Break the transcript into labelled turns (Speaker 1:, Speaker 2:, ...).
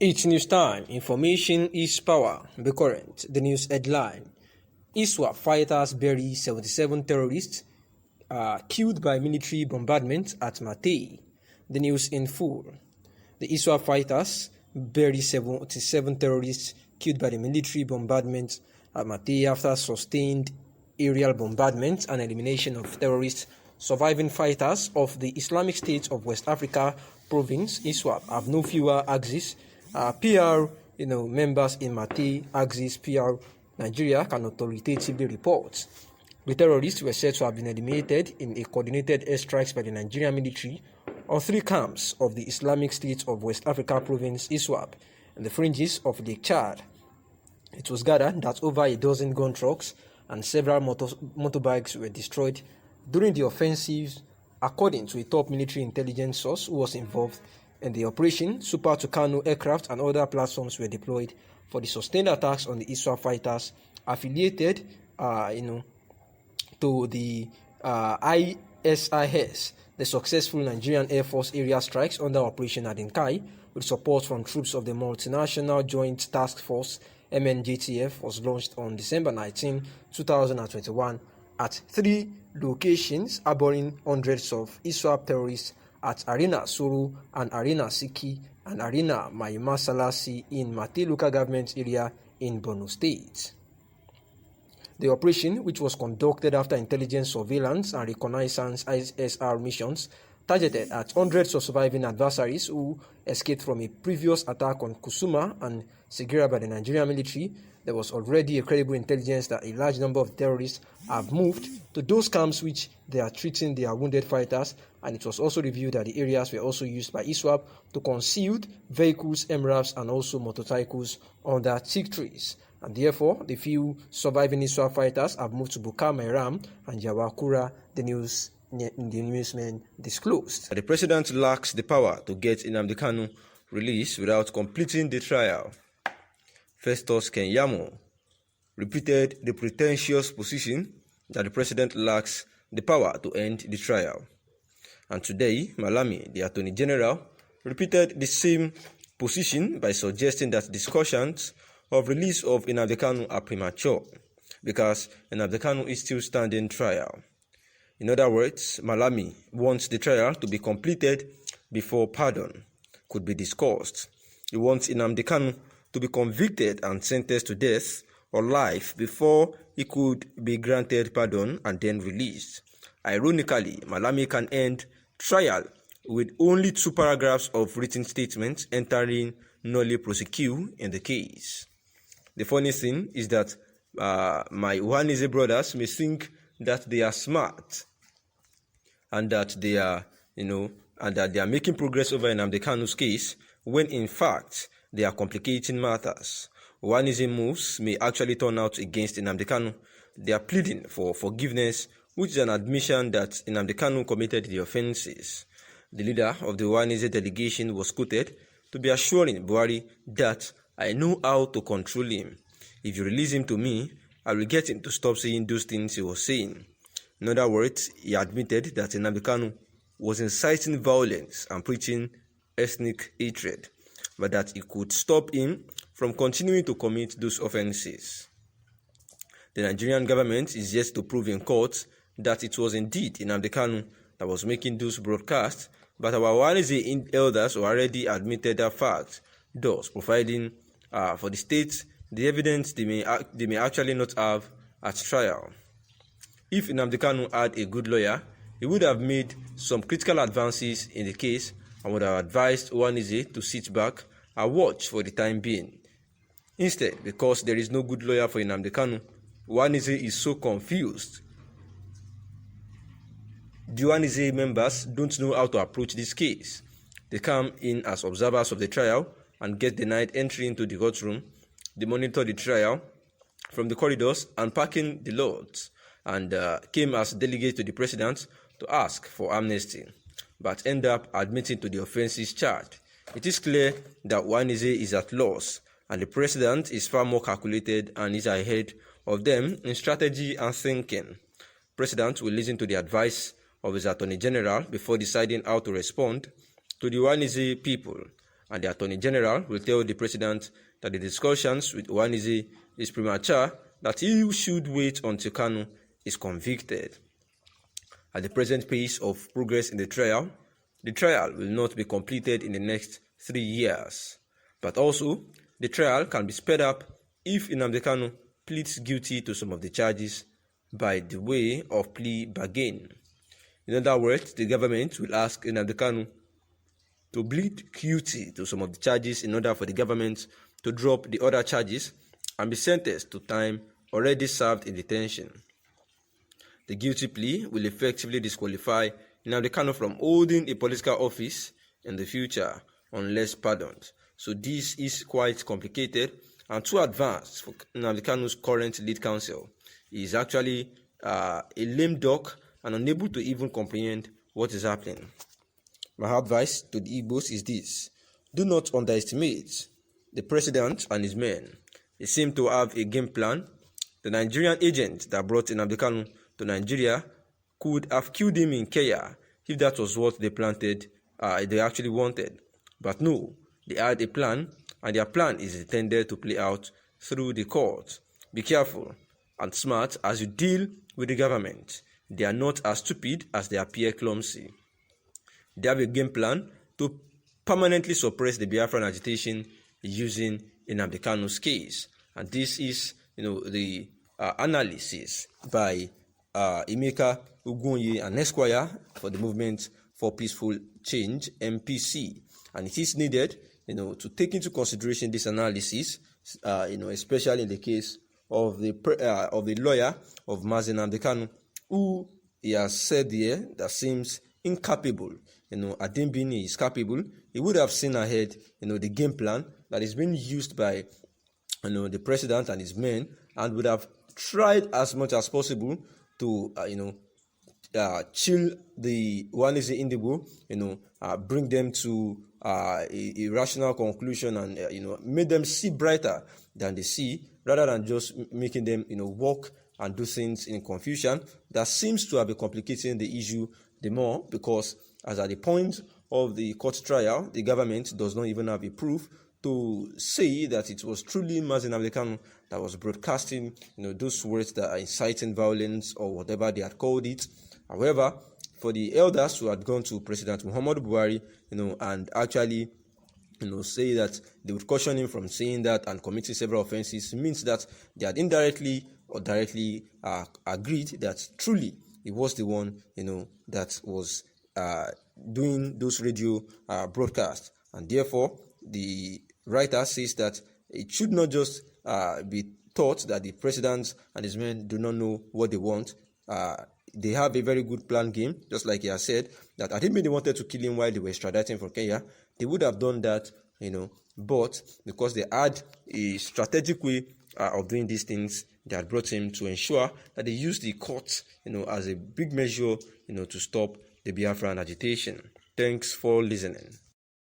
Speaker 1: It's news time. Information is power. Be current. The news headline. ISWAP fighters bury 77 terrorists killed by military bombardment at Marte. The news in full. The ISWAP fighters bury 77 terrorists killed by the military bombardment at Marte after sustained aerial bombardment and elimination of terrorists. Surviving fighters of the Islamic State of West Africa province, ISWAP, have no fewer axes. PR, members in Marte, Axis, PR, Nigeria can authoritatively report. The terrorists were said to have been eliminated in a coordinated airstrikes by the Nigerian military on 3 camps of the Islamic State of West Africa province, ISWAP, and the fringes of Lake Chad. It was gathered that over a dozen gun trucks and several motorbikes were destroyed during the offensives, according to a top military intelligence source who was involved in the operation. Super Tucano aircraft and other platforms were deployed for the sustained attacks on the ISWAP fighters affiliated, to the ISIS, the successful Nigerian Air Force area strikes under Operation Adinkai, with support from troops of the Multinational Joint Task Force (MNJTF), was launched on December 19, 2021, at 3 locations, harboring hundreds of ISWAP terrorists at Arena Suru and Arena Siki and Arena Mayuma Salasi in Mate local government area in Borno State. The operation, which was conducted after intelligence surveillance and reconnaissance ISR missions, targeted at hundreds of surviving adversaries who escaped from a previous attack on Kusuma and Segura by the Nigerian military. There was already a credible intelligence that a large number of terrorists have moved to those camps which they are treating their wounded fighters, and it was also revealed that the areas were also used by ISWAP to conceal vehicles, MRAPs, and also motorcycles under teak trees. And therefore, the few surviving ISWAP fighters have moved to Buka Mairam and Jawakura, the newsman disclosed.
Speaker 2: The president lacks the power to get Nnamdi Kanu released without completing the trial. Festus Kenyamo repeated the pretentious position that the president lacks the power to end the trial. And today, Malami, the Attorney General, repeated the same position by suggesting that discussions of release of Nnamdi Kanu are premature because Nnamdi Kanu is still standing trial. In other words, Malami wants the trial to be completed before pardon could be discussed. He wants Nnamdi Kanu to be convicted and sentenced to death or life before he could be granted pardon and then released. Ironically, Malami can end trial with only 2 paragraphs of written statements entering nolle prosequi in the case. The funny thing is that my Ohanaeze brothers may think that they are smart and that they are, making progress over Nnamdi Kanu's case, when in fact they are complicating matters. Ohanaeze moves may actually turn out against Nnamdi Kanu. They are pleading for forgiveness, which is an admission that Nnamdi Kanu committed the offenses. The leader of the Ohanaeze delegation was quoted to be assuring Buhari that I know how to control him. If you release him to me, I will get him to stop saying those things he was saying. In other words, he admitted that Nnamdi Kanu was inciting violence and preaching ethnic hatred, but that it could stop him from continuing to commit those offenses. The Nigerian government is yet to prove in court that it was indeed Nnamdi Kanu that was making those broadcasts, but our Ohanaeze elders already admitted that fact, thus providing for the state the evidence they may actually not have at trial. If Nnamdi Kanu had a good lawyer, he would have made some critical advances in the case and would have advised Ohanaeze to sit back and watch for the time being. Instead, because there is no good lawyer for Nnamdi Kanu, Ohanaeze is so confused. The Ohanaeze members don't know how to approach this case. They come in as observers of the trial and get denied entry into the courtroom. They monitor the trial from the corridors and parking the lots, and came as delegates to the president to ask for amnesty, but end up admitting to the offenses charged. It is clear that Ohanaeze is at loss, and the president is far more calculated and is ahead of them in strategy and thinking. President will listen to the advice of his Attorney General before deciding how to respond to the Ohanaeze people, and the Attorney General will tell the President that the discussions with Ohanaeze is premature, that he should wait until Kanu is convicted. At the present pace of progress in the trial will not be completed in the next 3 years. But also, the trial can be sped up if Nnamdi Kanu pleads guilty to some of the charges by the way of plea bargain. In other words, the government will ask Nnamdi Kanu to plead guilty to some of the charges in order for the government to drop the other charges and be sentenced to time already served in detention. The guilty plea will effectively disqualify Nnamdi Kanu from holding a political office in the future unless pardoned. So this is quite complicated and too advanced for Nnamdi Kanu's current lead counsel. He is actually a lame duck and unable to even comprehend what is happening. My advice to the Igbos is this: do not underestimate the president and his men. They seem to have a game plan. The Nigerian agent that brought Nnamdi Kanu to Nigeria could have killed him in Kenya if that was what they actually wanted. But no, they had a plan, and their plan is intended to play out through the court. Be careful and smart as you deal with the government. They are not as stupid as they appear clumsy. They have a game plan to permanently suppress the Biafran agitation using Nnamdi Kanu's case. And this is, the analysis by Emeka Ugunye and Esquire for the Movement for Peaceful Change, MPC. And it is needed, to take into consideration this analysis, especially in the case of the lawyer of Mazi Nnamdi Kanu, who he has said here that seems incapable. Adinbini is capable. He would have seen ahead, the game plan that is being used by, the president and his men, and would have tried as much as possible to, chill the Ohanaeze Ndigbo, bring them to a rational conclusion and, make them see brighter than they see, rather than just making them, walk and do things in confusion. That seems to have been complicating the issue the more, because as at the point of the court trial, the government does not even have a proof to say that it was truly Mazi Nnamdi Kanu that was broadcasting, those words that are inciting violence or whatever they had called it. However, for the elders who had gone to President Muhammadu Buhari, and actually, say that they would caution him from saying that and committing several offenses, means that they had indirectly or directly agreed that truly he was the one, that was doing those radio broadcasts. And therefore, the writer says that it should not just be thought that the president and his men do not know what they want. They have a very good plan game, just like he has said, that I think they wanted to kill him while they were extraditing from Kenya. They would have done that, but because they had a strategic way of doing these things, they had brought him to ensure that they used the court, as a big measure, to stop the Biafran agitation. Thanks for listening.